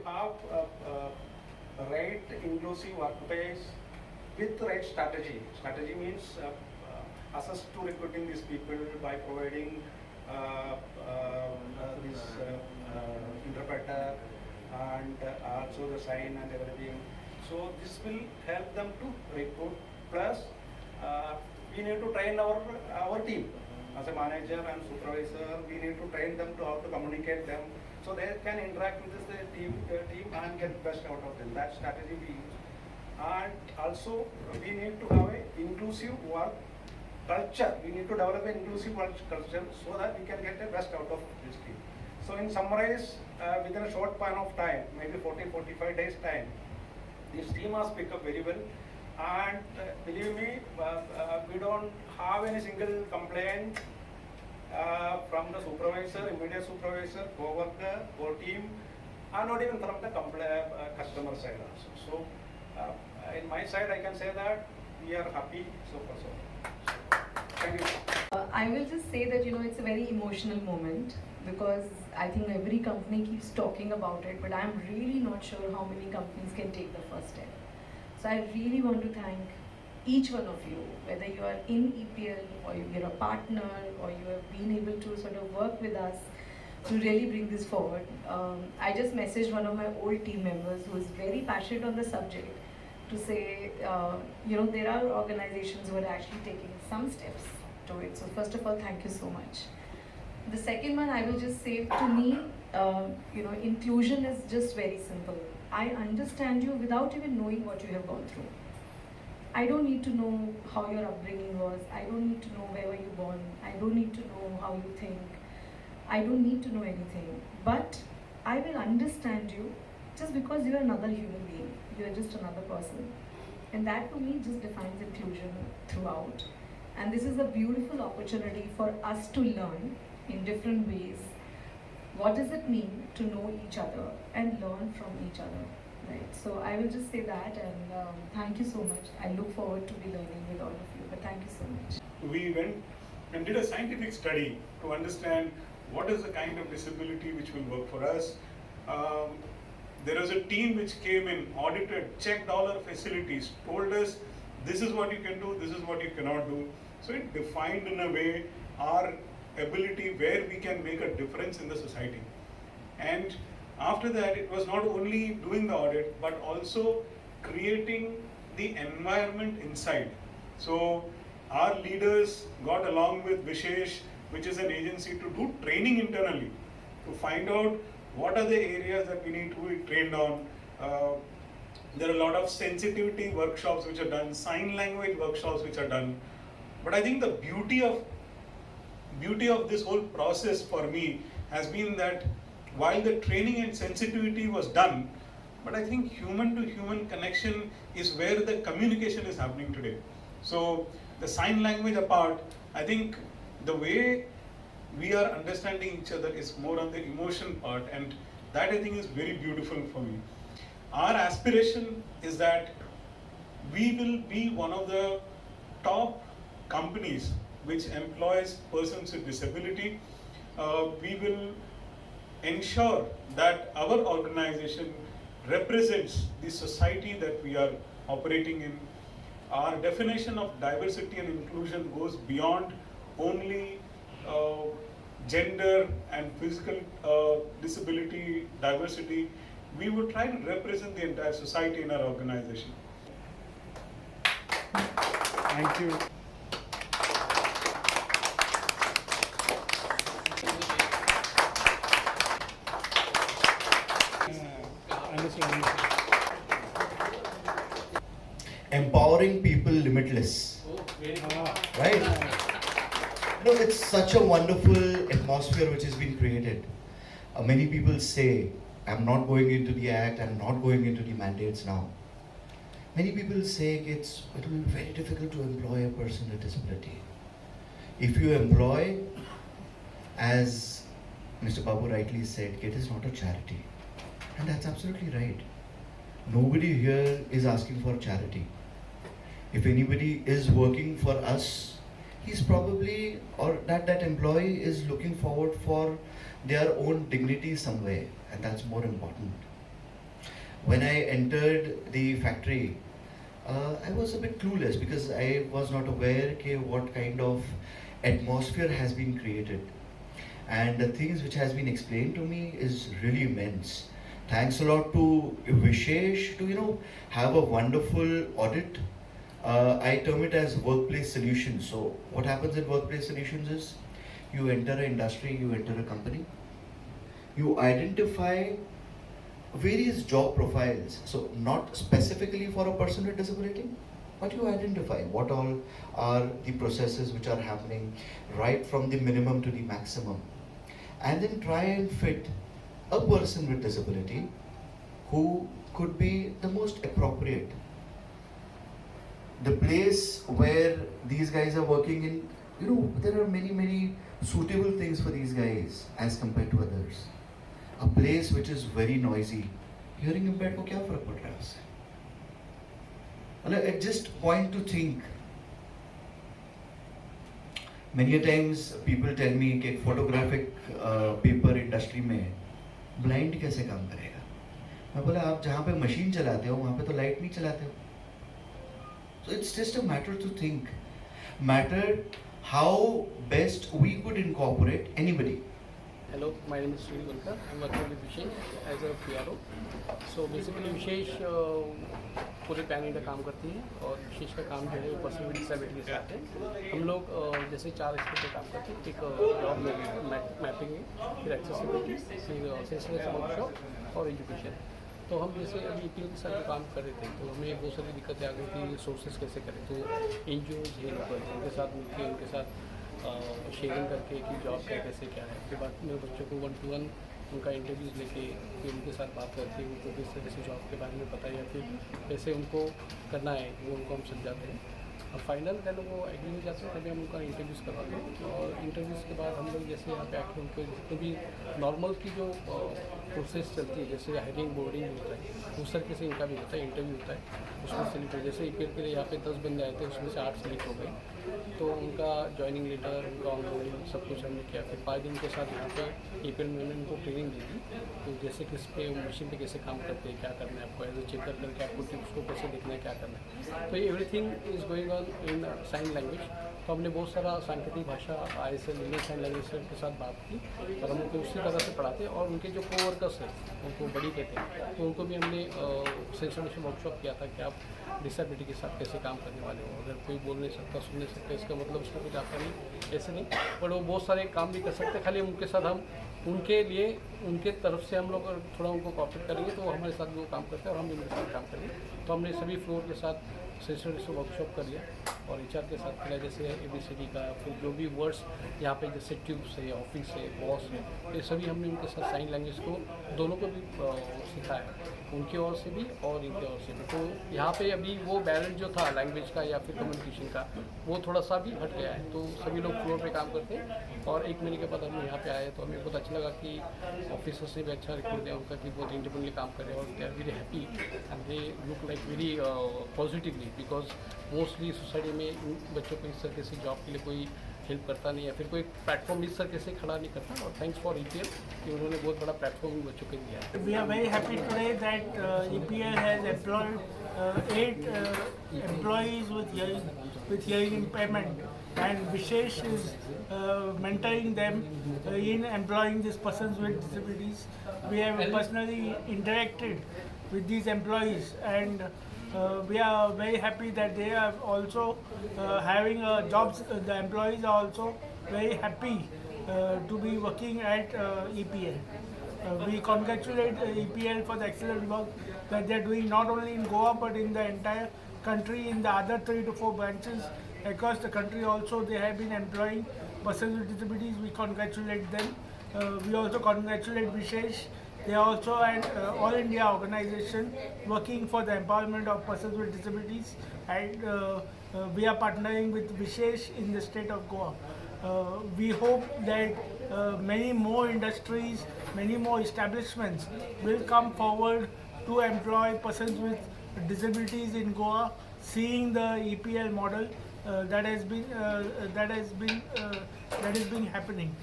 have right inclusive workplace with right strategy. Strategy means assess to recruiting these people by providing this interpreter and also the sign and everything. So this will help them to recruit. Plus, we need to train our team as a manager and supervisor. We need to train them to how to communicate them, so they can interact with the team and get best out of them. That strategy we use. And also we need to have a inclusive work culture. We need to develop an inclusive work culture so that we can get the best out of this team. So in summarize, within a short span of time, maybe 40-45 days time, this team has picked up very well. And believe me, we don't have any single complaint from the supervisor, immediate supervisor, co-worker, or team, and not even from the customer side also. So in my side, I can say that we are happy so far. So thank you. I will just say that it's a very emotional moment, because I think every company keeps talking about it, but I'm really not sure how many companies can take the first step. So I really want to thank each one of you, whether you are in EPL or you're a partner or you have been able to sort of work with us to really bring this forward. I just messaged one of my old team members who is very passionate on the subject to say, there are organizations who are actually taking some steps to it. So first of all, thank you so much. The second one, I will just say, to me, inclusion is just very simple. I understand you without even knowing what you have gone through. I don't need to know how your upbringing was. I don't need to know where were you born. I don't need to know how you think. I don't need to know anything. But I will understand you just because you are another human being. You are just another person. And that to me just defines inclusion throughout. And this is a beautiful opportunity for us to learn in different ways. What does it mean to know each other and learn from each other, right? So I will just say that, and thank you so much. I look forward to be learning with all of you, but thank you so much. We went and did a scientific study to understand what is the kind of disability which will work for us. There was a team which came in, audited, checked all our facilities, told us this is what you can do, this is what you cannot do. So it defined in a way our ability where we can make a difference in the society. And after that, it was not only doing the audit, but also creating the environment inside. So our leaders got along with V-Shesh, which is an agency, to do training internally, to find out what are the areas that we need to be trained on. There are a lot of sensitivity workshops which are done, sign language workshops which are done. But I think the beauty of this whole process for me has been that while the training and sensitivity was done, but I think human to human connection is where the communication is happening today. So the sign language apart, I think the way we are understanding each other is more on the emotion part, and that I think is very beautiful for me. Our aspiration is that we will be one of the top companies which employs persons with disability. We will ensure that our organization represents the society that we are operating in. Our definition of diversity and inclusion goes beyond only gender and physical disability diversity. We would try to represent the entire society in our organization. Thank you. Empowering people limitless. Right? It's such a wonderful atmosphere which has been created. Many people say, I'm not going into the act, I'm not going into the mandates now. Many people say it will be very difficult to employ a person with disability. If you employ, as Mr. Babu rightly said, it is not a charity. And that's absolutely right. Nobody here is asking for charity. If anybody is working for us, he's probably, or that employee is looking forward for their own dignity somewhere, and that's more important. when I entered the factory, I was a bit clueless because I was not aware what kind of atmosphere has been created. And the things which has been explained to me is really immense. Thanks a lot to V-Shesh to have a wonderful audit. I term it as workplace solutions. So what happens in workplace solutions is you enter an industry, you enter a company, you identify various job profiles. So not specifically for a person with disability, but you identify what all are the processes which are happening right from the minimum to the maximum, and then try and fit a person with disability who could be the most appropriate. The place where these guys are working in, there are many suitable things for these guys as compared to others. A place which is very noisy, hearing impaired को क्या फर्क पड़ रहा है उससे? It just point to think. Many a times people tell me कि photographic paper industry में blind कैसे काम करेगा? मैं बोला आप जहाँ पे मशीन चलाते हो वहाँ पे तो लाइट नहीं चलाते हो. So it's just a matter to think. Matter how best we could incorporate anybody. Hello, my name is Sri Gulkar. I'm working with V-Shesh as a PRO. So basically V-Shesh पूरे panel का काम करती है और V-Shesh का काम जो है वो पर्सन विद डिसेबिलिटी के साथ है. हम लोग जैसे 4 एक्सपर्ट पे काम करते हैं. एक जॉब मैपिंग है, फिर एक्सेसिबिलिटी, फिर सेंसिटिव वर्कशॉप और एजुकेशन. तो हम जैसे अभी EPL के साथ जो काम कर रहे थे तो हमें बहुत सारी दिक्कतें आ गई थी, सोर्सेज कैसे करें. तो NGOs है लोकल, उनके साथ मिलकर उनके साथ शेयरिंग करके कि जॉब का कैसे क्या है. उसके बाद में बच्चों को 1-to-1 उनका इंटरव्यूज़ लेके फिर उनके साथ बात करके उनको किस तरह से जॉब के बारे में पता है या फिर कैसे उनको करना है वो उनको हम समझाते हैं. और फाइनल देन वो एग्री हो जाते हैं तभी हम उनका इंटरव्यूज़ करवाते हैं. और इंटरव्यूज़ के बाद हम लोग जैसे यहाँ पे आके उनको जितने भी नॉर्मल की जो प्रोसेस चलती है जैसे हायरिंग बोर्डिंग होता है उस तरीके से इनका भी होता है, इंटरव्यू होता है. उसमें सेलेक्ट हो जैसे EPL के लिए यहाँ पे 10 बंदे आए थे, उसमें से 8 सेलेक्ट हो गए. तो उनका ज्वाइनिंग लेटर, उनका ऑनबोर्डिंग सब कुछ हमने किया. फिर 5 दिन के साथ यहाँ पे EPL में उनको ट्रेनिंग दी थी. तो जैसे किस पे मशीन पे कैसे काम करते हैं, क्या करना है आपको, एज ए चेकर करके आपको टिप्स को कैसे देखना है, क्या करना है. तो everything is going on in sign language. तो हमने बहुत सारा सांकेतिक भाषा ISL इंग्लिश साइन लैंग्वेज के साथ बात की और हम उनको उसी तरह से पढ़ाते हैं. और उनके जो कोवर्कर्स हैं उनको बड़ी कहते हैं तो उनको भी हमने सेंसिटिव वर्कशॉप किया था कि आप डिसेबिलिटी के साथ कैसे काम करने वाले हो. अगर कोई बोल नहीं सकता, सुन नहीं सकता, इसका मतलब उसको कुछ आता नहीं, ऐसे नहीं. पर वो बहुत सारे काम भी कर सकते हैं. खाली उनके साथ हम उनके लिए उनके तरफ से हम लोग थोड़ा उनको कॉपरेट करेंगे तो वो हमारे साथ भी वो काम करते हैं और हम भी उनके साथ काम करेंगे. तो हमने सभी फ्लोर के साथ सेंसिटिव वर्कशॉप कर लिया और HR के साथ किया जैसे ABCD का. फिर जो भी वर्ड्स यहाँ पे जैसे ट्यूब्स है, ऑफिस है, बॉस है, ये सभी हमने उनके साथ साइन लैंग्वेज को दोनों को भी सिखाया, उनकी ओर से भी और इनके ओर से भी. तो यहाँ पे अभी वो बैलेंस जो था लैंग्वेज का या फिर कम्युनिकेशन का वो थोड़ा सा भी हट गया है. तो सभी लोग फ्लोर पे काम करते हैं. और 1 महीने के बाद हम यहाँ पे आए तो हमें बहुत अच्छा लगा कि ऑफिसर्स ने भी अच्छा रिकॉर्ड दिया उनका कि बहुत इंडिपेंडेंटली काम कर रहे हैं और they are very happy and they look like very positively. Because mostly society में इन बच्चों को इस तरीके से जॉब के लिए कोई हेल्प करता नहीं या फिर कोई प्लेटफॉर्म इस तरीके से खड़ा नहीं करता. और थैंक्स फॉर EPL कि उन्होंने बहुत बड़ा प्लेटफॉर्म बच्चों के दिया है. We are very happy today that EPL has employed 8 employees with hearing impairment, and V-Shesh is mentoring them in employing these persons with disabilities. We have personally interacted with these employees, and we are very happy that they are also having jobs. The employees are also very happy to be working at EPL. We congratulate EPL for the excellent work that they are doing not only in Goa but in the entire country, in the other 3 to 4 branches across the country. Also, they have been employing persons with disabilities. We congratulate them. We also congratulate V-Shesh. They are also an all India organization working for the empowerment of persons with disabilities, and we are partnering with V-Shesh in the state of Goa. We hope that many more industries, many more establishments will come forward to employ persons with disabilities in Goa, seeing the EPL model that is being happening.